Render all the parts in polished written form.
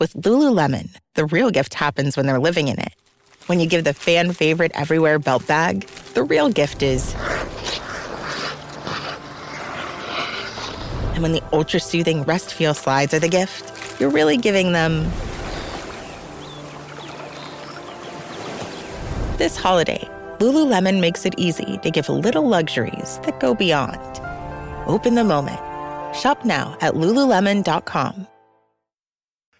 With Lululemon, the real gift happens when they're living in it. When you give the fan favorite everywhere belt bag, the real gift is... And when the ultra-soothing Rest Feel slides are the gift, you're really giving them... This holiday, Lululemon makes it easy to give little luxuries that go beyond. Open the moment. Shop now at Lululemon.com.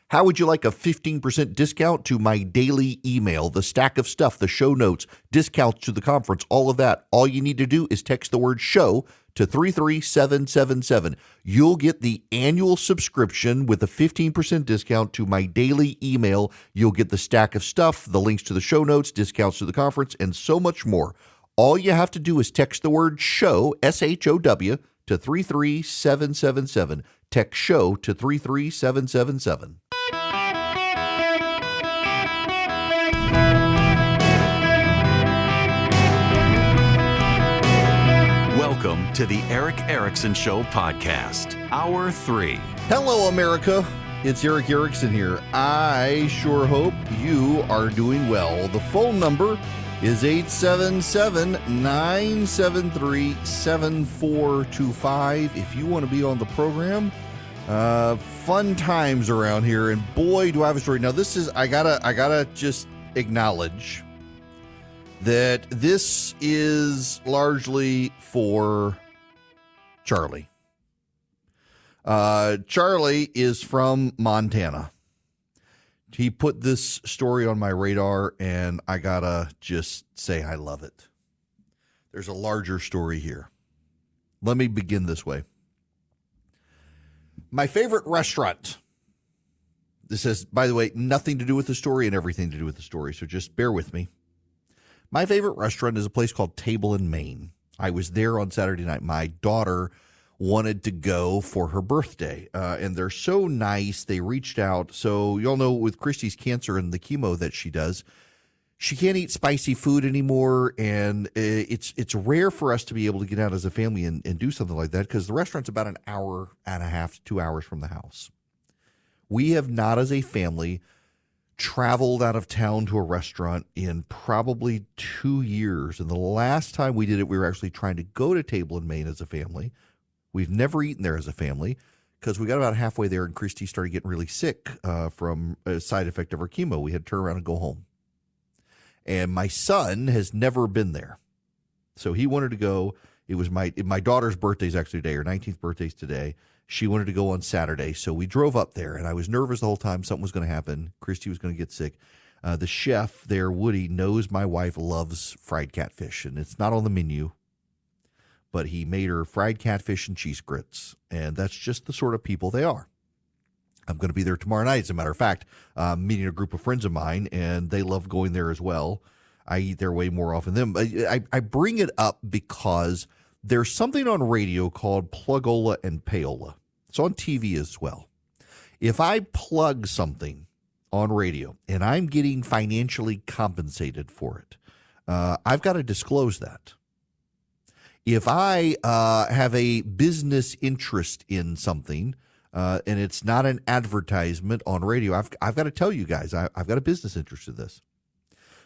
How would you like a 15% discount to my daily email, the stack of stuff, the show notes, discounts to the conference, all of that? All you need to do is text the word show to 33777. You'll get the annual subscription with a 15% discount to my daily email. You'll get the stack of stuff, the links to the show notes, discounts to the conference, and so much more. All you have to do is text the word show, SHOW, to 33777. Text show to 33777. Welcome to the Eric Erickson Show podcast, Hour 3. Hello, America. It's Eric Erickson here. I sure hope you are doing well. The phone number is 877-973-7425. If you want to be on the program, fun times around here. And boy, do I have a story. Now, this is, I gotta just acknowledge that this is largely for Charlie. Charlie is from Montana. He put this story on my radar, and I gotta just say I love it. There's a larger story here. Let me begin this way. My favorite restaurant. This has, by the way, nothing to do with the story and everything to do with the story, so just bear with me. My favorite restaurant is a place called Table in Maine. I was there on Saturday night. My daughter wanted to go for her birthday, and they're so nice. They reached out. So you all know with Christy's cancer and the chemo that she does, she can't eat spicy food anymore, and it's rare for us to be able to get out as a family and do something like that because the restaurant's about an hour and a half to 2 hours from the house. We have not, as a family, traveled out of town to a restaurant in probably 2 years. And the last time we did it, we were actually trying to go to Table in Maine as a family. We've never eaten there as a family because we got about halfway there and Christy started getting really sick from a side effect of her chemo. We had to turn around and go home. And my son has never been there. So he wanted to go. It was my daughter's birthday's actually today. Her 19th birthday's today. She wanted to go on Saturday, so we drove up there, and I was nervous the whole time something was going to happen. Christy was going to get sick. The chef there, Woody, knows my wife loves fried catfish, and it's not on the menu, but he made her fried catfish and cheese grits, and that's just the sort of people they are. I'm going to be there tomorrow night, as a matter of fact, meeting a group of friends of mine, and they love going there as well. I eat there way more often than them. I bring it up because there's something on radio called Plugola and Payola. It's on TV as well. If I plug something on radio and I'm getting financially compensated for it, I've got to disclose that. If I have a business interest in something and it's not an advertisement on radio, I've got to tell you guys I've got a business interest in this.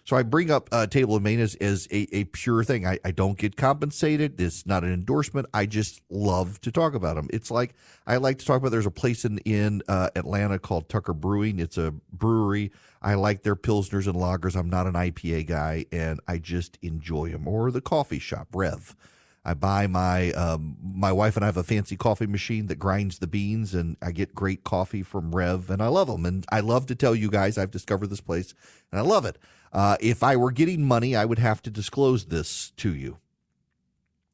So I bring up Table in Maine as a pure thing. I don't get compensated. It's not an endorsement. I just love to talk about them. It's like I like to talk about there's a place in Atlanta called Tucker Brewing. It's a brewery. I like their Pilsners and lagers. I'm not an IPA guy, and I just enjoy them. Or the coffee shop, Rev. I buy my wife and I have a fancy coffee machine that grinds the beans, and I get great coffee from Rev, and I love them. And I love to tell you guys I've discovered this place, and I love it. If I were getting money, I would have to disclose this to you.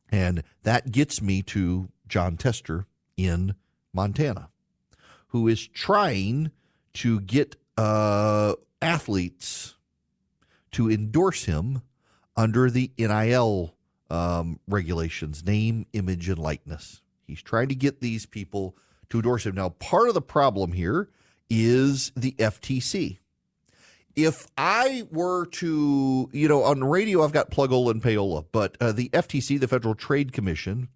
And that gets me to John Tester in Montana, who is trying to get athletes to endorse him under the NIL regulations, name, image, and likeness. He's trying to get these people to endorse him. Now, part of the problem here is the FTC. If I were to, on radio, I've got Plugola and Payola, but the FTC, the Federal Trade Commission,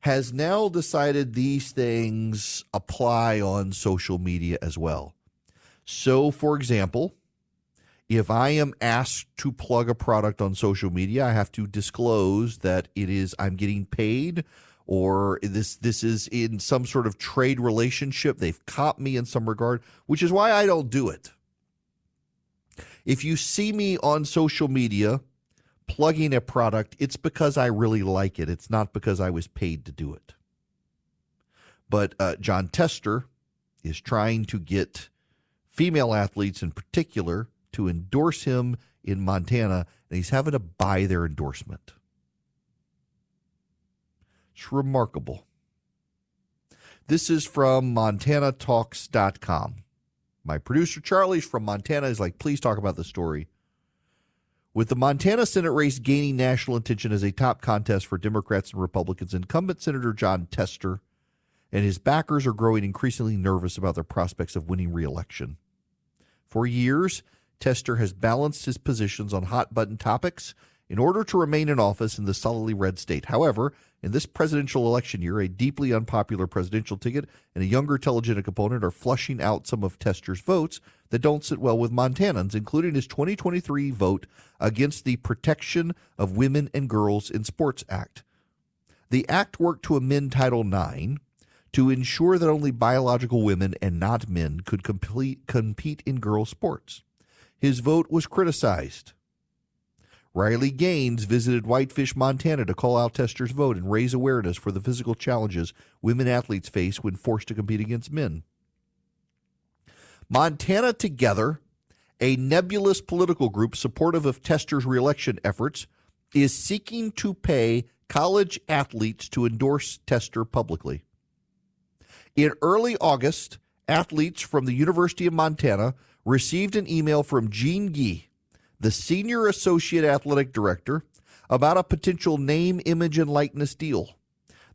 has now decided these things apply on social media as well. So, for example, if I am asked to plug a product on social media, I have to disclose that I'm getting paid, or this is in some sort of trade relationship. They've caught me in some regard, which is why I don't do it. If you see me on social media plugging a product, it's because I really like it. It's not because I was paid to do it. But Jon Tester is trying to get female athletes in particular to endorse him in Montana, and he's having to buy their endorsement. It's remarkable. This is from MontanaTalks.com. My producer, Charlie's from Montana, is like, please talk about the story. With the Montana Senate race gaining national attention as a top contest for Democrats and Republicans, incumbent Senator Jon Tester and his backers are growing increasingly nervous about their prospects of winning re-election. For years, Tester has balanced his positions on hot-button topics in order to remain in office in the solidly red state. However, in this presidential election year, a deeply unpopular presidential ticket and a younger telegenic opponent are flushing out some of Tester's votes that don't sit well with Montanans, including his 2023 vote against the Protection of Women and Girls in Sports Act. The act worked to amend Title IX to ensure that only biological women and not men could compete in girls' sports. His vote was criticized. Riley Gaines visited Whitefish, Montana to call out Tester's vote and raise awareness for the physical challenges women athletes face when forced to compete against men. Montana Together, a nebulous political group supportive of Tester's reelection efforts, is seeking to pay college athletes to endorse Tester publicly. In early August, athletes from the University of Montana received an email from Gene Gee, the senior associate athletic director, about a potential name, image, and likeness deal.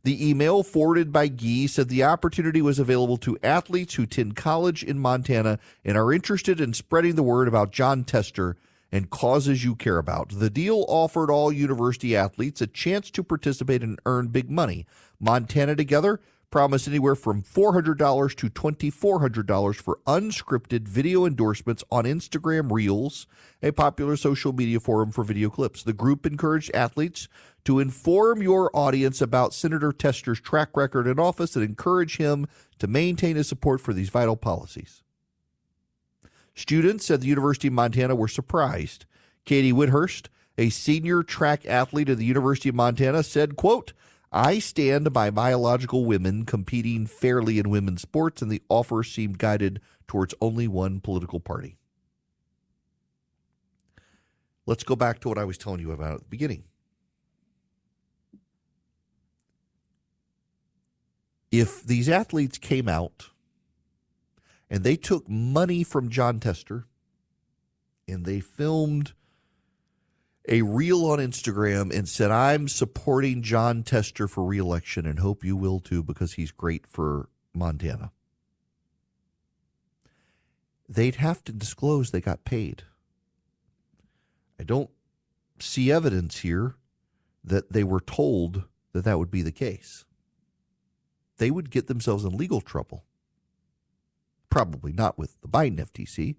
The email, forwarded by Gee, said the opportunity was available to athletes who attend college in Montana and are interested in spreading the word about Jon Tester and causes you care about. The deal offered all university athletes a chance to participate and earn big money. Montana Together promised anywhere from $400 to $2,400 for unscripted video endorsements on Instagram Reels, a popular social media forum for video clips. The group encouraged athletes to inform your audience about Senator Tester's track record in office and encourage him to maintain his support for these vital policies. Students at the University of Montana were surprised. Katie Whithurst, a senior track athlete at the University of Montana, said, quote, "I stand by biological women competing fairly in women's sports, and the offer seemed guided towards only one political party." Let's go back to what I was telling you about at the beginning. If these athletes came out and they took money from Jon Tester and they filmed a reel on Instagram and said, "I'm supporting Jon Tester for re-election and hope you will too because he's great for Montana," they'd have to disclose they got paid. I don't see evidence here that they were told that that would be the case. They would get themselves in legal trouble. Probably not with the Biden FTC,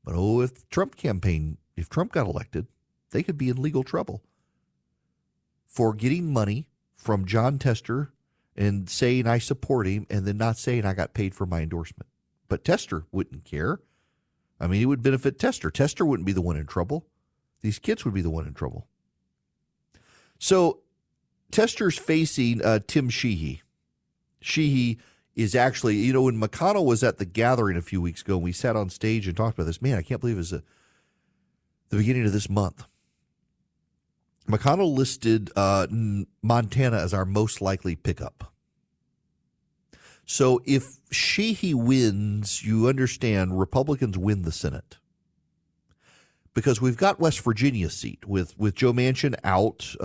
but if Trump got elected, they could be in legal trouble for getting money from Jon Tester and saying I support him and then not saying I got paid for my endorsement. But Tester wouldn't care. I mean, it would benefit Tester. Tester wouldn't be the one in trouble. These kids would be the one in trouble. So Tester's facing Tim Sheehy. Sheehy is actually, when McConnell was at the gathering a few weeks ago, we sat on stage and talked about this. Man, I can't believe it was the beginning of this month. McConnell listed Montana as our most likely pickup. So if Sheehy wins, you understand Republicans win the Senate. Because we've got West Virginia's seat. With Joe Manchin out,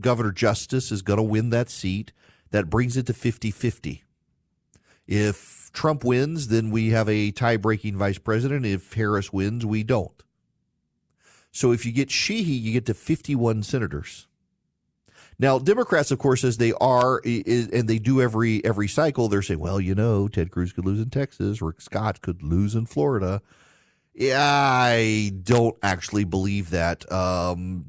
Governor Justice is going to win that seat. That brings it to 50-50. If Trump wins, then we have a tie-breaking vice president. If Harris wins, we don't. So if you get Sheehy, you get to 51 senators. Now, Democrats, of course, as they are, and they do every cycle, they're saying, well, Ted Cruz could lose in Texas, Rick Scott could lose in Florida. Yeah, I don't actually believe that.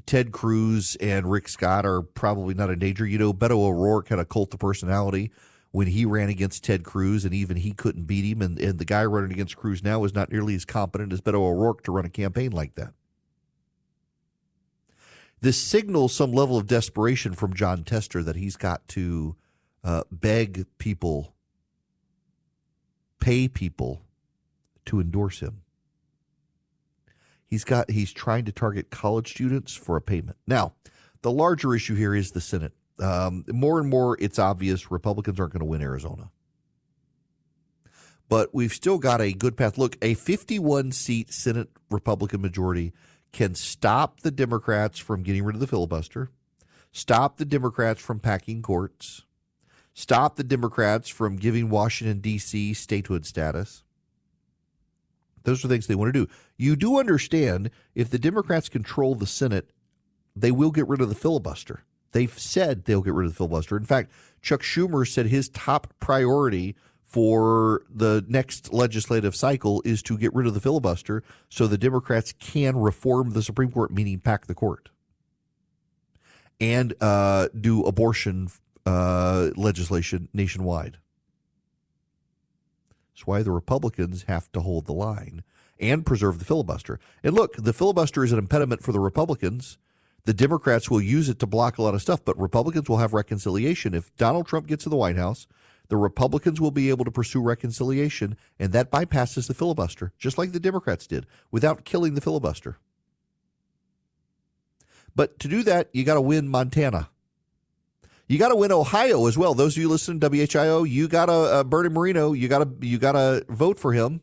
Ted Cruz and Rick Scott are probably not in danger. Beto O'Rourke had a cult of personality when he ran against Ted Cruz, and even he couldn't beat him. And the guy running against Cruz now is not nearly as competent as Beto O'Rourke to run a campaign like that. This signals some level of desperation from John Tester that he's got to beg people, pay people to endorse him. He's trying to target college students for a payment. Now, the larger issue here is the Senate. More and more, it's obvious Republicans aren't going to win Arizona. But we've still got a good path. Look, a 51-seat Senate Republican majority can stop the Democrats from getting rid of the filibuster, stop the Democrats from packing courts, stop the Democrats from giving Washington, D.C. statehood status. Those are things they want to do. You do understand if the Democrats control the Senate, they will get rid of the filibuster. They've said they'll get rid of the filibuster. In fact, Chuck Schumer said his top priority for the next legislative cycle is to get rid of the filibuster so the Democrats can reform the Supreme Court, meaning pack the court, and do abortion legislation nationwide. That's why the Republicans have to hold the line and preserve the filibuster. And look, the filibuster is an impediment for the Republicans. The Democrats will use it to block a lot of stuff, but Republicans will have reconciliation. If Donald Trump gets to the White House, the Republicans will be able to pursue reconciliation, and that bypasses the filibuster, just like the Democrats did, without killing the filibuster. But to do that, you got to win Montana. You got to win Ohio as well. Those of you listening to WHIO, you got to Bernie Moreno. You got to vote for him.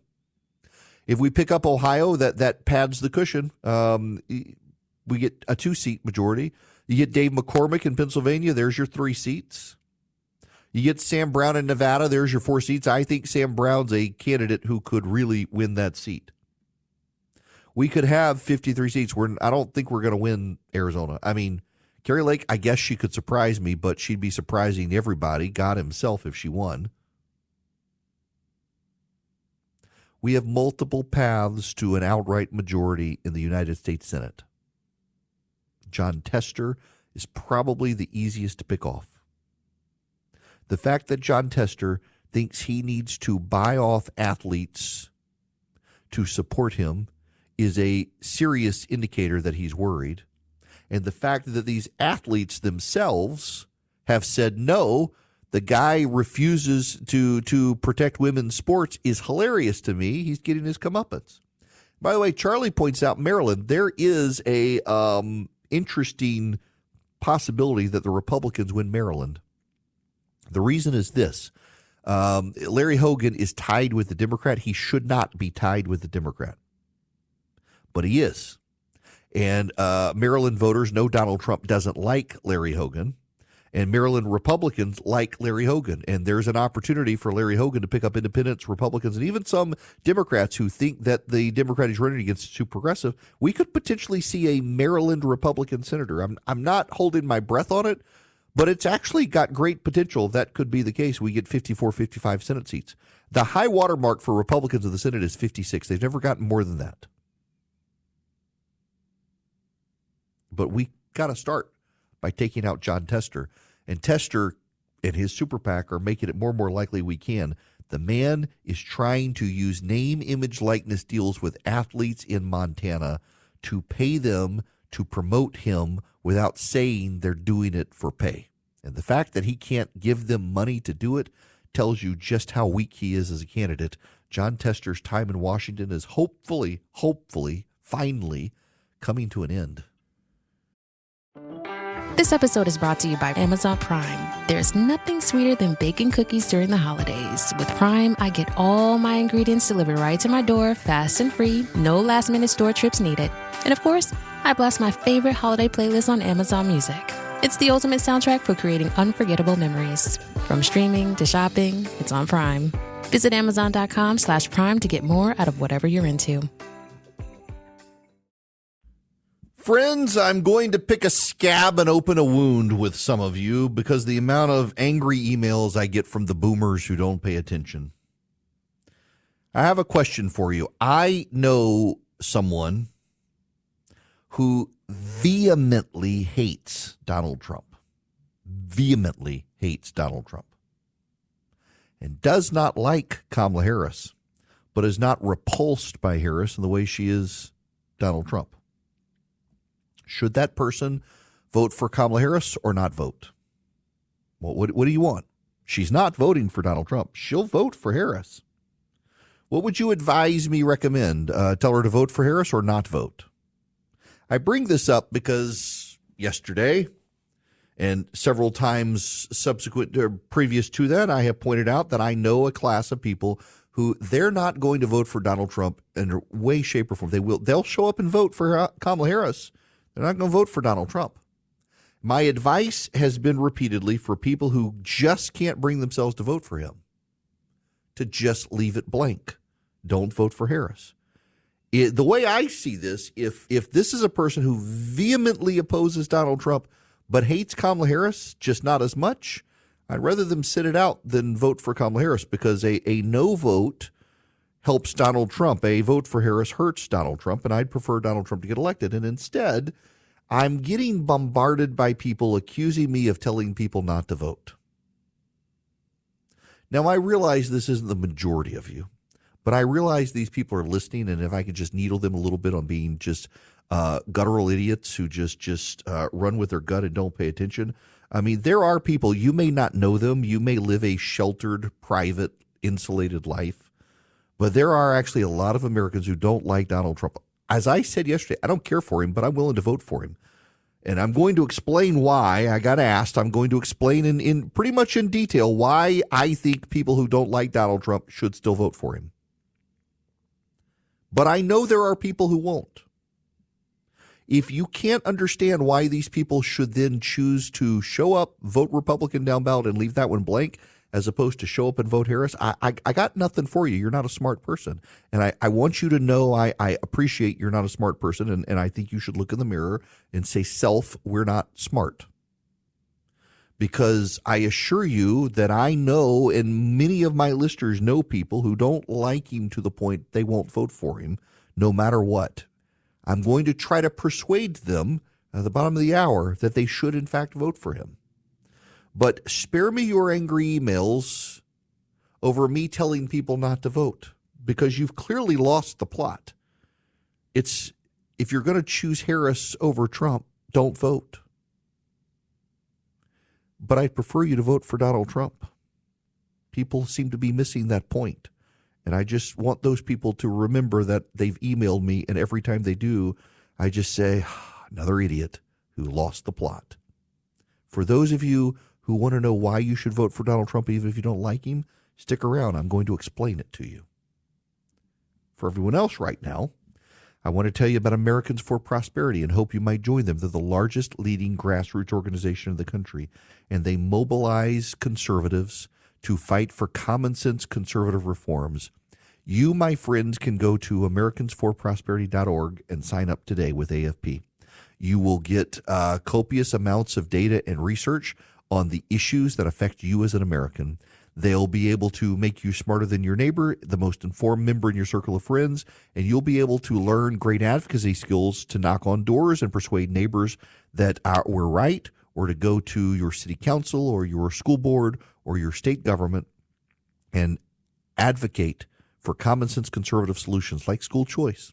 If we pick up Ohio, that pads the cushion. We get a 2-seat majority. You get Dave McCormick in Pennsylvania. There's your 3 seats. You get Sam Brown in Nevada. There's your 4 seats. I think Sam Brown's a candidate who could really win that seat. We could have 53 seats. I don't think we're going to win Arizona. I mean, Carrie Lake, I guess she could surprise me, but she'd be surprising everybody, God himself, if she won. We have multiple paths to an outright majority in the United States Senate. John Tester is probably the easiest to pick off. The fact that John Tester thinks he needs to buy off athletes to support him is a serious indicator that he's worried. And the fact that these athletes themselves have said no, the guy refuses to protect women's sports is hilarious to me. He's getting his comeuppance. By the way, Charlie points out Maryland, there is a interesting possibility that the Republicans win Maryland. The reason is this. Larry Hogan is tied with the Democrat. He should not be tied with the Democrat, but he is. And Maryland voters know Donald Trump doesn't like Larry Hogan, and Maryland Republicans like Larry Hogan. And there's an opportunity for Larry Hogan to pick up independents, Republicans, and even some Democrats who think that the Democrat he's running against is too progressive. We could potentially see a Maryland Republican senator. I'm not holding my breath on it, but it's actually got great potential. That could be the case. We get 54, 55 Senate seats. The high water mark for Republicans in the Senate is 56. They've never gotten more than that. But we got to start by taking out John Tester. And Tester and his super PAC are making it more and more likely we can. The man is trying to use name, image, likeness deals with athletes in Montana to pay them to promote him without saying they're doing it for pay. And the fact that he can't give them money to do it tells you just how weak he is as a candidate. John Tester's time in Washington is hopefully, finally coming to an end. This episode is brought to you by Amazon Prime. There's nothing sweeter than baking cookies during the holidays. With Prime, I get all my ingredients delivered right to my door, fast and free, no last-minute store trips needed. And of course, I blast my favorite holiday playlist on Amazon Music. It's the ultimate soundtrack for creating unforgettable memories. From streaming to shopping, it's on Prime. Visit Amazon.com/Prime to get more out of whatever you're into. Friends, I'm going to pick a scab and open a wound with some of you because the amount of angry emails I get from the boomers who don't pay attention. I have a question for you. I know someone who vehemently hates Donald Trump. Vehemently hates Donald Trump. And does not like Kamala Harris, but is not repulsed by Harris in the way she is Donald Trump. Should that person vote for Kamala Harris or not vote? Well, what do you want? She's not voting for Donald Trump. She'll vote for Harris. What would you advise me recommend? Tell her to vote for Harris or not vote? I bring this up because yesterday and several times subsequent or previous to that, I have pointed out that I know a class of people who they're not going to vote for Donald Trump in a way, shape, or form. They'll show up and vote for Kamala Harris. They're not going to vote for Donald Trump. My advice has been repeatedly for people who just can't bring themselves to vote for him to just leave it blank. Don't vote for Harris. The way I see this, if this is a person who vehemently opposes Donald Trump but hates Kamala Harris, just not as much, I'd rather them sit it out than vote for Kamala Harris because a no vote helps Donald Trump. A vote for Harris hurts Donald Trump, and I'd prefer Donald Trump to get elected. And instead, I'm getting bombarded by people accusing me of telling people not to vote. Now, I realize this isn't the majority of you, but I realize these people are listening, and if I could just needle them a little bit on being just guttural idiots who just run with their gut and don't pay attention. I mean, there are people, you may not know them, you may live a sheltered, private, insulated life, but there are actually a lot of Americans who don't like Donald Trump. As I said yesterday, I don't care for him, but I'm willing to vote for him. And I'm going to explain why. I got asked. I'm going to explain in pretty much in detail why I think people who don't like Donald Trump should still vote for him. But I know there are people who won't. If you can't understand why these people should then choose to show up, vote Republican down ballot, and leave that one blank, as opposed to show up and vote Harris, I got nothing for you. You're not a smart person. And I want you to know I appreciate you're not a smart person, and I think you should look in the mirror and say, self, we're not smart. Because I assure you that I know, and many of my listeners know people who don't like him to the point they won't vote for him, no matter what. I'm going to try to persuade them at the bottom of the hour that they should, in fact, vote for him. But spare me your angry emails over me telling people not to vote, because you've clearly lost the plot. If you're going to choose Harris over Trump, don't vote. But I'd prefer you to vote for Donald Trump. People seem to be missing that point. And I just want those people to remember that they've emailed me, and every time they do, I just say, another idiot who lost the plot. For those of you who want to know why you should vote for Donald Trump even if you don't like him, stick around. I'm going to explain it to you. For everyone else right now, I want to tell you about Americans for Prosperity and hope you might join them. They're the largest leading grassroots organization in the country, and they mobilize conservatives to fight for common sense conservative reforms. You, my friends, can go to americansforprosperity.org and sign up today with AFP. You will get copious amounts of data and research on the issues that affect you as an American. They'll be able to make you smarter than your neighbor, the most informed member in your circle of friends, and you'll be able to learn great advocacy skills to knock on doors and persuade neighbors that we're right, or to go to your city council or your school board or your state government and advocate for common sense conservative solutions like school choice,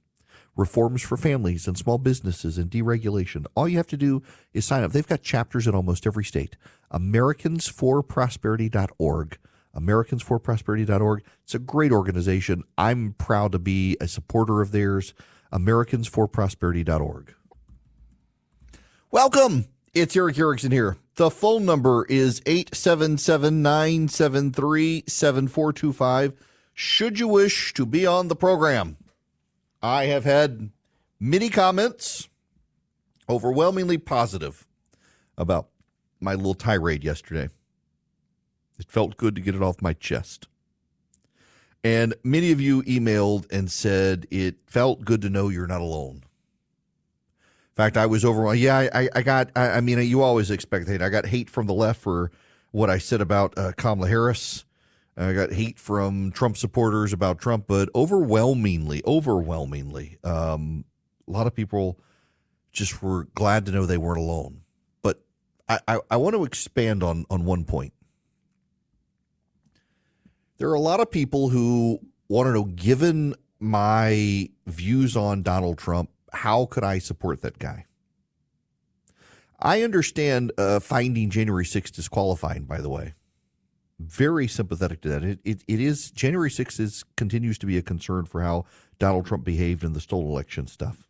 reforms for families and small businesses, and deregulation. All you have to do is sign up. They've got chapters in almost every state. Americansforprosperity.org. Americansforprosperity.org. It's a great organization. I'm proud to be a supporter of theirs. Americansforprosperity.org. Welcome. It's Eric Erickson here. The phone number is 877-973-7425. Should you wish to be on the program. I have had many comments, overwhelmingly positive, about my little tirade yesterday. It felt good to get it off my chest. And many of you emailed and said it felt good to know you're not alone. In fact, I was overwhelmed. Yeah, I mean, you always expect hate. I got hate from the left for what I said about Kamala Harris. I got hate from Trump supporters about Trump, but overwhelmingly, a lot of people just were glad to know they weren't alone. But I want to expand on one point. There are a lot of people who want to know, given my views on Donald Trump, how could I support that guy? I understand finding January 6th disqualifying, by the way. Very sympathetic to that. It is January 6th continues to be a concern for how Donald Trump behaved in the stolen election stuff.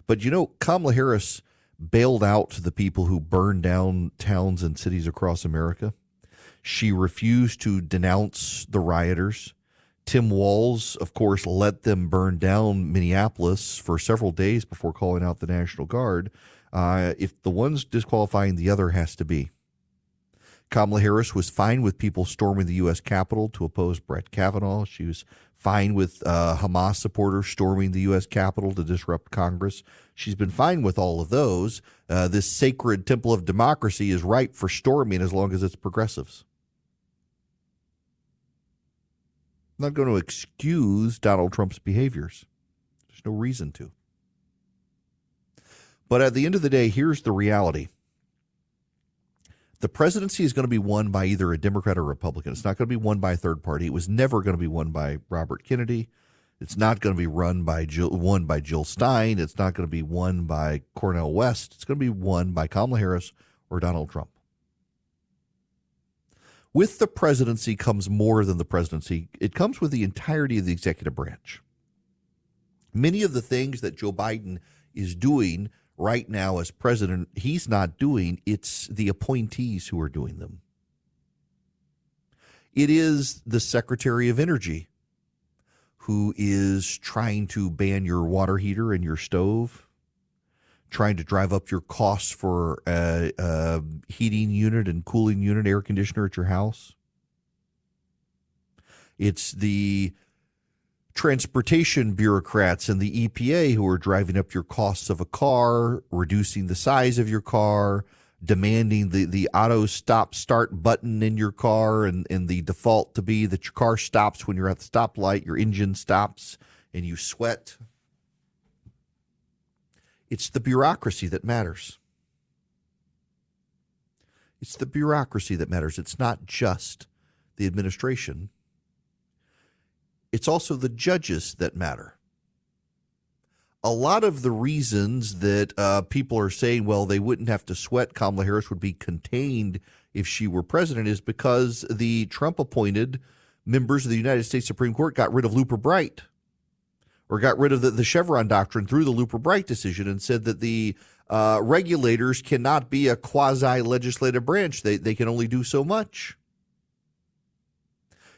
But Kamala Harris bailed out the people who burned down towns and cities across America. She refused to denounce the rioters. Tim Walz, of course, let them burn down Minneapolis for several days before calling out the National Guard. If the one's disqualifying, the other has to be. Kamala Harris was fine with people storming the U.S. Capitol to oppose Brett Kavanaugh. She was fine with Hamas supporters storming the U.S. Capitol to disrupt Congress. She's been fine with all of those. This sacred temple of democracy is ripe for storming as long as it's progressives. I'm not going to excuse Donald Trump's behaviors. There's no reason to. But at the end of the day, here's the reality. The presidency is going to be won by either a Democrat or Republican. It's not going to be won by a third party. It was never going to be won by Robert Kennedy. It's not going to be won by Jill Stein. It's not going to be won by Cornel West. It's going to be won by Kamala Harris or Donald Trump. With the presidency comes more than the presidency. It comes with the entirety of the executive branch. Many of the things that Joe Biden is doing right now as president, he's not doing. It's the appointees who are doing them. It is the Secretary of Energy who is trying to ban your water heater and your stove, trying to drive up your costs for a heating unit and cooling unit, air conditioner at your house. It's the transportation bureaucrats and the EPA who are driving up your costs of a car, reducing the size of your car, demanding the auto stop start button in your car and the default to be that your car stops when you're at the stoplight, your engine stops and you sweat. It's the bureaucracy that matters. It's the bureaucracy that matters. It's not just the administration. It's also the judges that matter. A lot of the reasons that people are saying, well, they wouldn't have to sweat, Kamala Harris would be contained if she were president, is because the Trump-appointed members of the United States Supreme Court got rid of Looper Bright, or got rid of the Chevron doctrine through the Looper Bright decision, and said that the regulators cannot be a quasi-legislative branch. They can only do so much.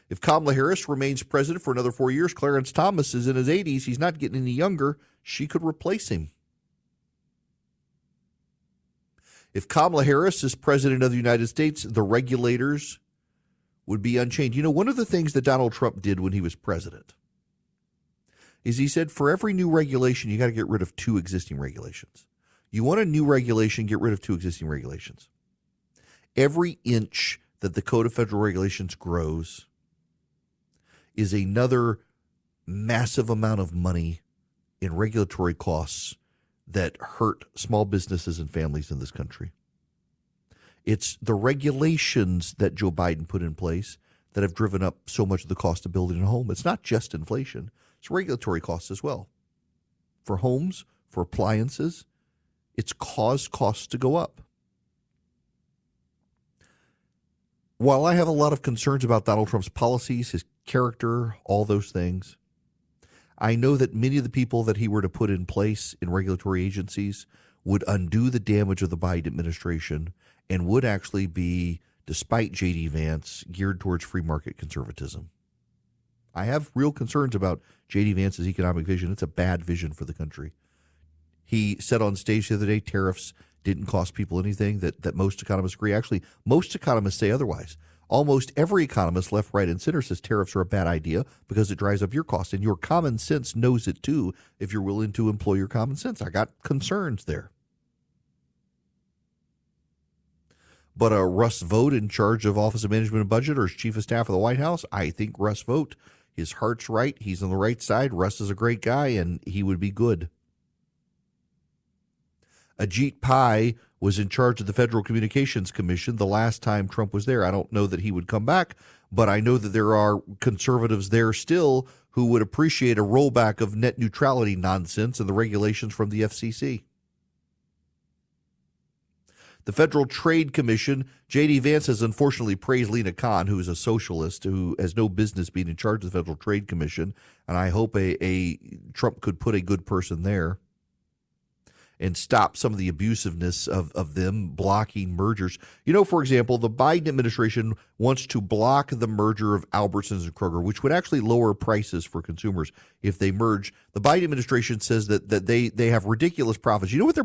If Kamala Harris remains president for another 4 years, Clarence Thomas is in his 80s. He's not getting any younger. She could replace him. If Kamala Harris is president of the United States, the regulators would be unchanged. One of the things that Donald Trump did when he was president is he said, for every new regulation, you got to get rid of 2 existing regulations. You want a new regulation, get rid of 2 existing regulations. Every inch that the Code of Federal Regulations grows is another massive amount of money in regulatory costs that hurt small businesses and families in this country. It's the regulations that Joe Biden put in place that have driven up so much of the cost of building a home. It's not just inflation. It's regulatory costs as well. For homes, for appliances, it's caused costs to go up. While I have a lot of concerns about Donald Trump's policies, his character, all those things, I know that many of the people that he were to put in place in regulatory agencies would undo the damage of the Biden administration and would actually be, despite J.D. Vance, geared towards free market conservatism. I have real concerns about J.D. Vance's economic vision. It's a bad vision for the country. He said on stage the other day tariffs didn't cost people anything, that most economists agree. Actually, most economists say otherwise. Almost every economist, left, right, and center, says tariffs are a bad idea because it drives up your cost. And your common sense knows it too if you're willing to employ your common sense. I got concerns there. But Russ Vought in charge of Office of Management and Budget or as Chief of Staff of the White House, I think Russ Vought, his heart's right. He's on the right side. Russ is a great guy, and he would be good. Ajit Pai was in charge of the Federal Communications Commission the last time Trump was there. I don't know that he would come back, but I know that there are conservatives there still who would appreciate a rollback of net neutrality nonsense and the regulations from the FCC. The Federal Trade Commission, J.D. Vance has unfortunately praised Lena Khan, who is a socialist who has no business being in charge of the Federal Trade Commission, and I hope a Trump could put a good person there and stop some of the abusiveness of them blocking mergers. You know, for example, the Biden administration wants to block the merger of Albertsons and Kroger, which would actually lower prices for consumers if they merge. The Biden administration says that they have ridiculous profits. You know what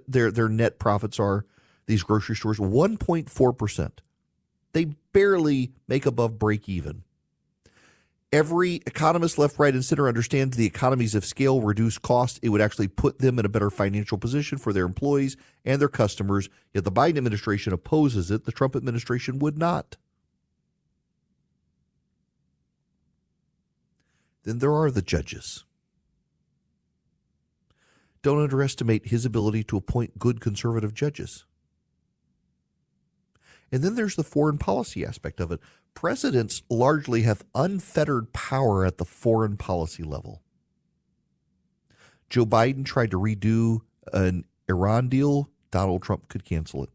their net profits are, these grocery stores? 1.4%. They barely make above break even. Every economist, left, right, and center, understands the economies of scale reduce cost. It would actually put them in a better financial position for their employees and their customers. Yet the Biden administration opposes it. The Trump administration would not. Then there are the judges. Don't underestimate his ability to appoint good conservative judges. And then there's the foreign policy aspect of it. Presidents largely have unfettered power at the foreign policy level. Joe Biden tried to redo an Iran deal. Donald Trump could cancel it.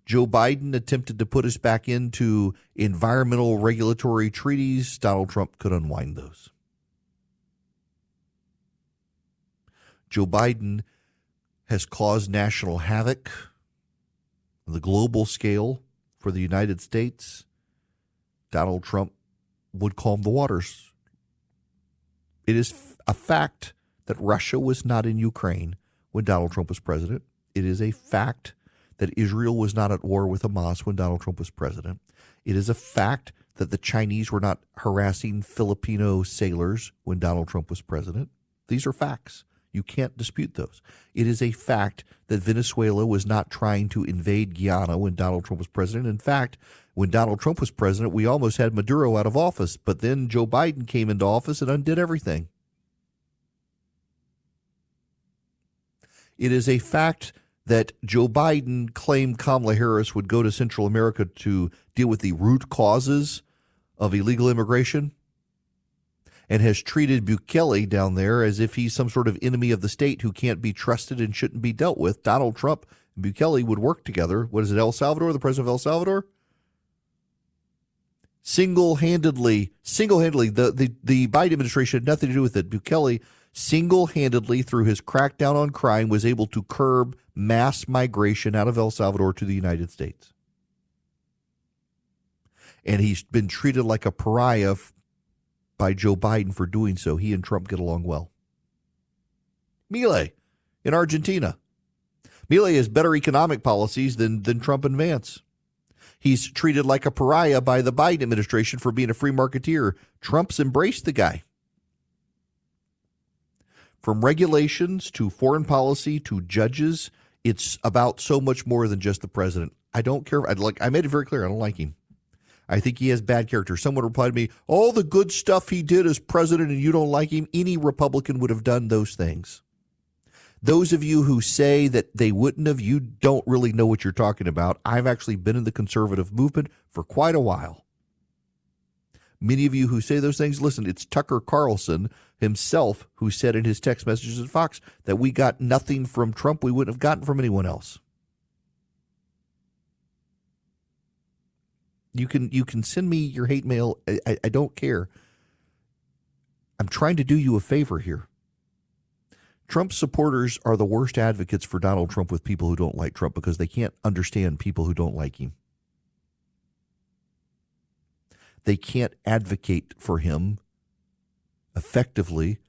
Joe Biden attempted to put us back into environmental regulatory treaties. Donald Trump could unwind those. Joe Biden has caused national havoc on the global scale for the United States. Donald Trump would calm the waters. It is a fact that Russia was not in Ukraine when Donald Trump was president. It is a fact that Israel was not at war with Hamas when Donald Trump was president. It is a fact that the Chinese were not harassing Filipino sailors when Donald Trump was president. These are facts. You can't dispute those. It is a fact that Venezuela was not trying to invade Guyana when Donald Trump was president. In fact, when Donald Trump was president, we almost had Maduro out of office, but then Joe Biden came into office and undid everything. It is a fact that Joe Biden claimed Kamala Harris would go to Central America to deal with the root causes of illegal immigration, and has treated Bukele down there as if he's some sort of enemy of the state who can't be trusted and shouldn't be dealt with. Donald Trump and Bukele would work together. What is it, El Salvador, the president of El Salvador? Single-handedly, the Biden administration had nothing to do with it. Bukele single-handedly, through his crackdown on crime, was able to curb mass migration out of El Salvador to the United States. And he's been treated like a pariah by Joe Biden for doing so. He and Trump get along well. Milei in Argentina. Milei has better economic policies than Trump and Vance. He's treated like a pariah by the Biden administration for being a free marketeer. Trump's embraced the guy. From regulations to foreign policy to judges, it's about so much more than just the president. I don't care. I made it very clear. I don't like him. I think he has bad character. Someone replied to me, all the good stuff he did as president and you don't like him, any Republican would have done those things. Those of you who say that they wouldn't have, you don't really know what you're talking about. I've actually been in the conservative movement for quite a while. Many of you who say those things, listen, it's Tucker Carlson himself who said in his text messages at Fox that we got nothing from Trump we wouldn't have gotten from anyone else. You can send me your hate mail. I don't care. I'm trying to do you a favor here. Trump supporters are the worst advocates for Donald Trump with people who don't like Trump because they can't understand people who don't like him. They can't advocate for him effectively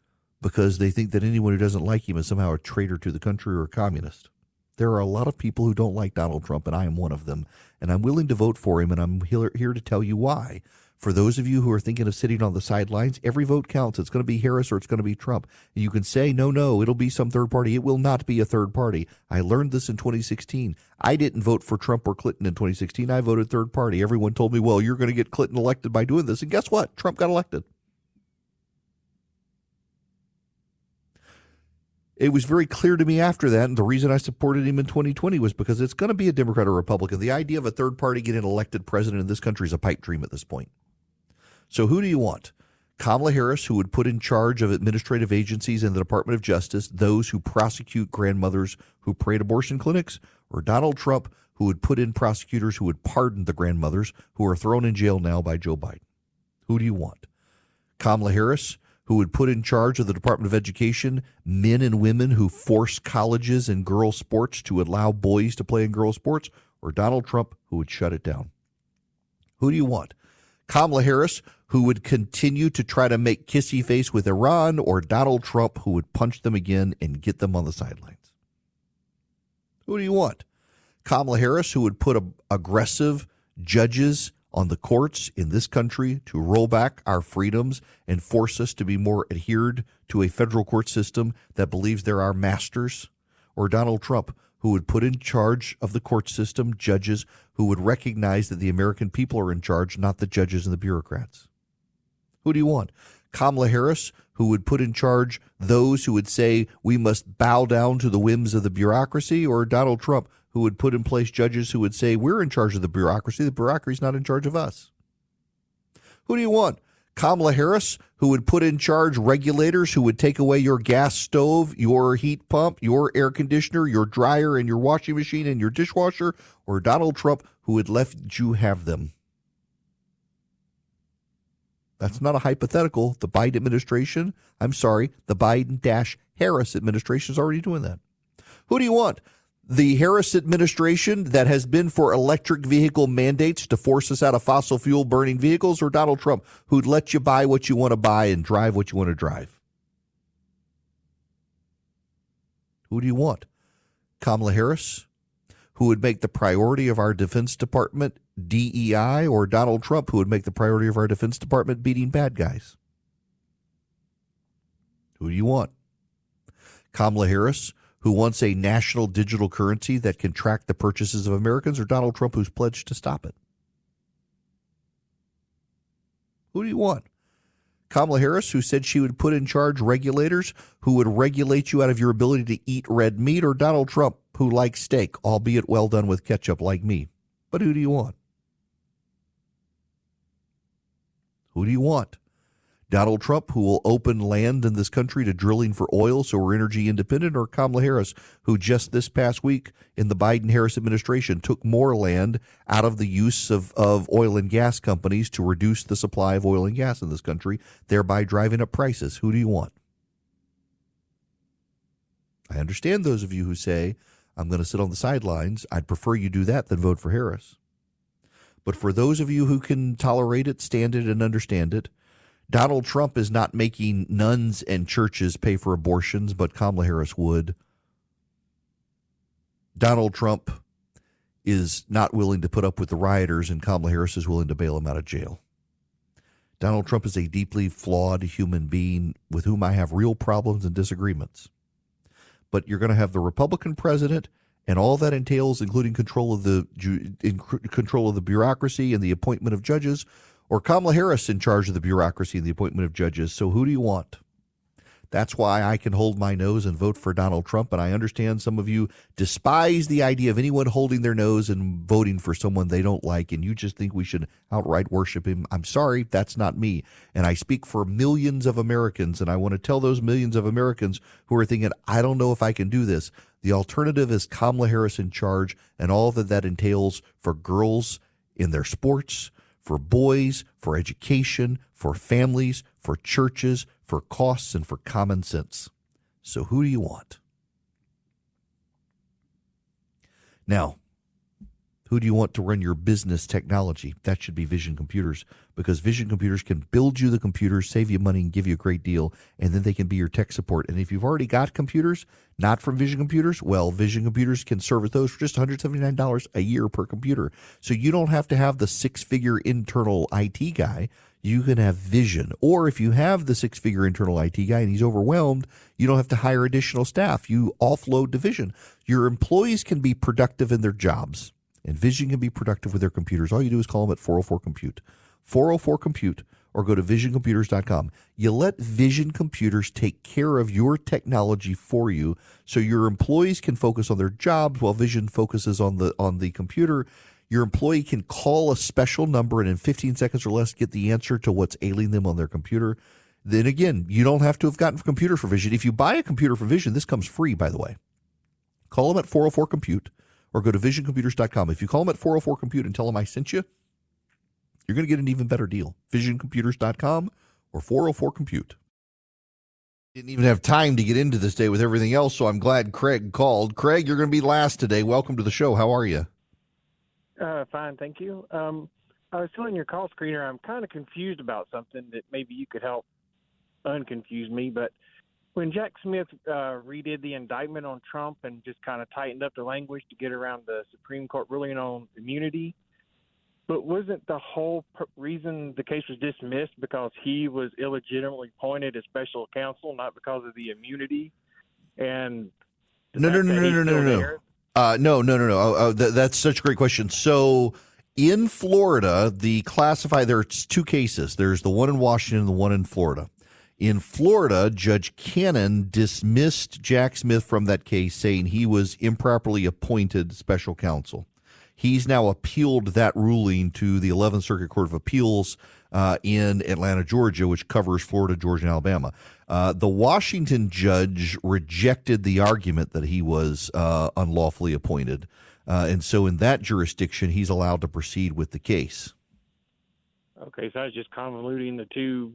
because they think that anyone who doesn't like him is somehow a traitor to the country or a communist. There are a lot of people who don't like Donald Trump, and I am one of them. And I'm willing to vote for him, and I'm here to tell you why. For those of you who are thinking of sitting on the sidelines, every vote counts. It's going to be Harris or it's going to be Trump. And you can say, no, it'll be some third party. It will not be a third party. I learned this in 2016. I didn't vote for Trump or Clinton in 2016. I voted third party. Everyone told me, well, you're going to get Clinton elected by doing this. And guess what? Trump got elected. It was very clear to me after that, and the reason I supported him in 2020 was because it's going to be a Democrat or Republican. The idea of a third party getting elected president in this country is a pipe dream at this point. So who do you want? Kamala Harris, who would put in charge of administrative agencies in the Department of Justice, those who prosecute grandmothers who pray at abortion clinics, or Donald Trump, who would put in prosecutors who would pardon the grandmothers who are thrown in jail now by Joe Biden? Who do you want? Kamala Harris, who would put in charge of the Department of Education men and women who force colleges and girls' sports to allow boys to play in girls' sports, or Donald Trump, who would shut it down? Who do you want? Kamala Harris, who would continue to try to make kissy face with Iran, or Donald Trump, who would punch them again and get them on the sidelines? Who do you want? Kamala Harris, who would put aggressive judges on the courts in this country to roll back our freedoms and force us to be more adhered to a federal court system that believes they're our masters? Or Donald Trump, who would put in charge of the court system judges who would recognize that the American people are in charge, not the judges and the bureaucrats? Who do you want? Kamala Harris, who would put in charge those who would say we must bow down to the whims of the bureaucracy? Or Donald Trump, who would put in place judges who would say we're in charge of the bureaucracy is not in charge of us? Who do you want? Kamala Harris, who would put in charge regulators who would take away your gas stove, your heat pump, your air conditioner, your dryer, and your washing machine and your dishwasher? Or Donald Trump, who would let you have them? That's not a hypothetical. The Biden administration, the Biden-Harris administration is already doing that. Who do you want? The Harris administration that has been for electric vehicle mandates to force us out of fossil fuel burning vehicles, or Donald Trump, who'd let you buy what you want to buy and drive what you want to drive? Who do you want? Kamala Harris, who would make the priority of our Defense Department DEI, or Donald Trump, who would make the priority of our Defense Department beating bad guys? Who do you want? Kamala Harris, who wants a national digital currency that can track the purchases of Americans, or Donald Trump, who's pledged to stop it? Who do you want? Kamala Harris, who said she would put in charge regulators who would regulate you out of your ability to eat red meat, or Donald Trump, who likes steak, albeit well done with ketchup like me? But who do you want? Who do you want? Donald Trump, who will open land in this country to drilling for oil so we're energy independent, or Kamala Harris, who just this past week in the Biden-Harris administration took more land out of the use of oil and gas companies to reduce the supply of oil and gas in this country, thereby driving up prices? Who do you want? I understand those of you who say, I'm going to sit on the sidelines. I'd prefer you do that than vote for Harris. But for those of you who can tolerate it, stand it, and understand it, Donald Trump is not making nuns and churches pay for abortions, but Kamala Harris would. Donald Trump is not willing to put up with the rioters, and Kamala Harris is willing to bail them out of jail. Donald Trump is a deeply flawed human being with whom I have real problems and disagreements. But you're going to have the Republican president and all that entails, including control of the bureaucracy and the appointment of judges, or Kamala Harris in charge of the bureaucracy and the appointment of judges. So who do you want? That's why I can hold my nose and vote for Donald Trump. And I understand some of you despise the idea of anyone holding their nose and voting for someone they don't like, and you just think we should outright worship him. I'm sorry, that's not me. And I speak for millions of Americans, and I want to tell those millions of Americans who are thinking, I don't know if I can do this. The alternative is Kamala Harris in charge, and all that entails for girls in their sports, for boys, for education, for families, for churches, for costs, and for common sense. So who do you want? Now, Who do you want to run your business technology? That should be Vision Computers, because Vision Computers can build you the computers, save you money, and give you a great deal, and then they can be your tech support. And if you've already got computers, not from Vision Computers, well, Vision Computers can service those for just $179 a year per computer. So you don't have to have the six-figure internal IT guy. You can have Vision. Or if you have the six-figure internal IT guy and he's overwhelmed, you don't have to hire additional staff. You offload to Vision. Your employees can be productive in their jobs, and Vision can be productive with their computers. All you do is call them at 404-COMPUTE. 404-COMPUTE, or go to visioncomputers.com. You let Vision Computers take care of your technology for you, so your employees can focus on their jobs while Vision focuses on the computer. Your employee can call a special number and in 15 seconds or less get the answer to what's ailing them on their computer. Then again, you don't have to have gotten a computer for Vision. If you buy a computer for Vision, this comes free, by the way. Call them at 404-COMPUTE or go to visioncomputers.com. If you call them at 404-COMPUTE and tell them I sent you, you're going to get an even better deal. Visioncomputers.com or 404-COMPUTE. Didn't even have time to get into this day with everything else, so I'm glad Craig called. Craig, you're going to be last today. Welcome to the show. How are you? Fine, thank you. I was filling your call screener. I'm kind of confused about something that maybe you could help unconfuse me. But when Jack Smith redid the indictment on Trump and just kind of tightened up the language to get around the Supreme Court ruling on immunity, but wasn't the whole reason the case was dismissed because he was illegitimately appointed as special counsel, not because of the immunity? And No. That's such a great question. So in Florida, there's two cases. There's the one in Washington and the one in Florida. In Florida, Judge Cannon dismissed Jack Smith from that case, saying he was improperly appointed special counsel. He's now appealed that ruling to the 11th Circuit Court of Appeals in Atlanta, Georgia, which covers Florida, Georgia, and Alabama. The Washington judge rejected the argument that he was unlawfully appointed. And so in that jurisdiction, he's allowed to proceed with the case. Okay, so I was just convoluting the two.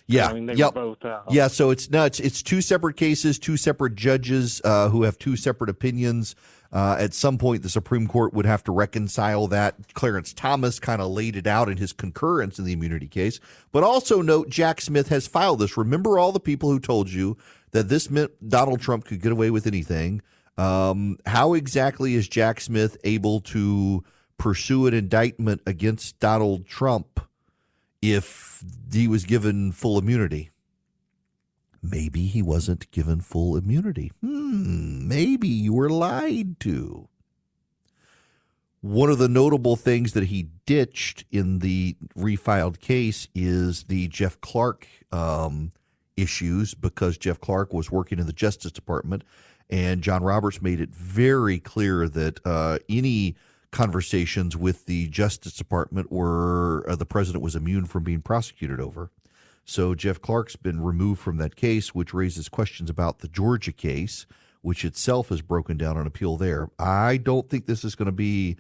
Yeah. I mean, they were both. Yeah, so it's nuts. It's two separate cases, two separate judges who have two separate opinions. At some point, the Supreme Court would have to reconcile that. Clarence Thomas kind of laid it out in his concurrence in the immunity case. But also note, Jack Smith has filed this. Remember all the people who told you that this meant Donald Trump could get away with anything. How exactly is Jack Smith able to pursue an indictment against Donald Trump if he was given full immunity? Maybe he wasn't given full immunity. Maybe you were lied to. One of the notable things that he ditched in the refiled case is the Jeff Clark issues, because Jeff Clark was working in the Justice Department, and John Roberts made it very clear that any conversations with the Justice Department were the president was immune from being prosecuted over. So Jeff Clark's been removed from that case, which raises questions about the Georgia case, which itself is broken down on appeal there. I don't think this is going to be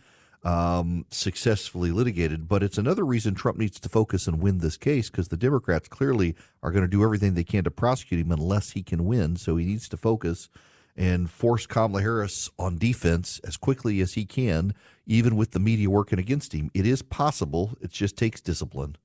successfully litigated, but it's another reason Trump needs to focus and win this case, because the Democrats clearly are going to do everything they can to prosecute him unless he can win. So he needs to focus and force Kamala Harris on defense as quickly as he can, even with the media working against him. It is possible. It just takes discipline.